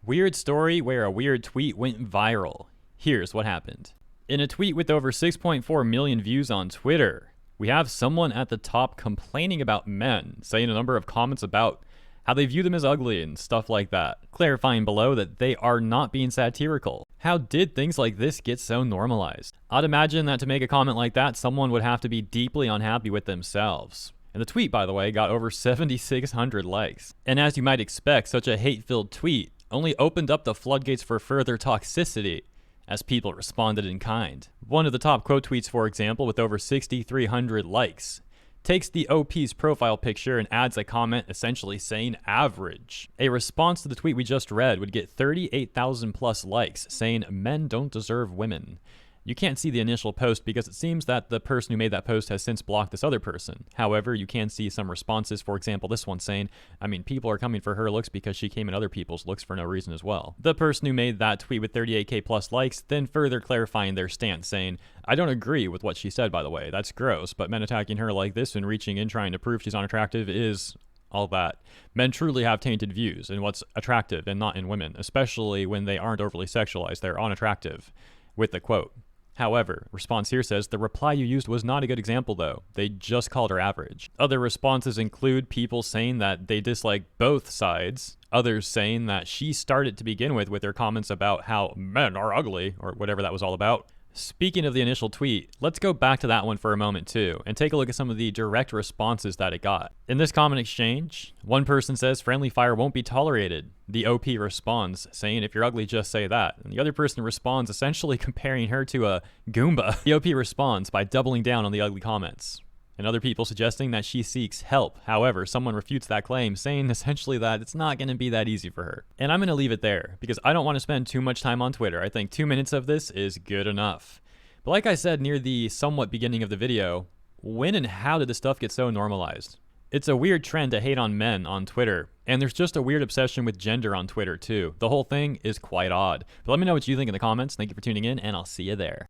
Weird story where a weird tweet went viral. Here's what happened. In a tweet with over 6.4 million views on Twitter, we have someone at the top complaining about men, saying a number of comments about how they view them as ugly and stuff like that, clarifying below that they are not being satirical. How did things like this get so normalized? I'd imagine that to make a comment like that, someone would have to be deeply unhappy with themselves. And the tweet, by the way, got over 7,600 likes. And as you might expect, such a hate-filled tweet only opened up the floodgates for further toxicity as people responded in kind. One of the top quote tweets, for example, with over 6,300 likes, takes the OP's profile picture and adds a comment essentially saying average. A response to the tweet we just read would get 38,000 plus likes saying men don't deserve women. You can't see the initial post because it seems that the person who made that post has since blocked this other person. However, you can see some responses, for example, this one saying, people are coming for her looks because she came in other people's looks for no reason as well. The person who made that tweet with 38k plus likes then further clarifying their stance, saying, I don't agree with what she said, by the way. That's gross, but men attacking her like this and reaching in trying to prove she's unattractive is all that. Men truly have tainted views in what's attractive and not in women, especially when they aren't overly sexualized. They're unattractive, with the quote. However, response here says, the reply you used was not a good example though. They just called her average. Other responses include people saying that they dislike both sides, others saying that she started to begin with her comments about how men are ugly, or whatever that was all about. Speaking of the initial tweet, let's go back to that one for a moment too, and take a look at some of the direct responses that it got. In this comment exchange, one person says, friendly fire won't be tolerated. The OP responds, saying, if you're ugly, just say that. And the other person responds, essentially comparing her to a Goomba. The OP responds by doubling down on the ugly comments. And other people suggesting that she seeks help. However, someone refutes that claim, saying essentially that it's not going to be that easy for her. And I'm going to leave it there, because I don't want to spend too much time on Twitter. I think 2 minutes of this is good enough. But like I said near the somewhat beginning of the video, when and how did this stuff get so normalized? It's a weird trend to hate on men on Twitter, and there's just a weird obsession with gender on Twitter too. The whole thing is quite odd. But let me know what you think in the comments. Thank you for tuning in, and I'll see you there.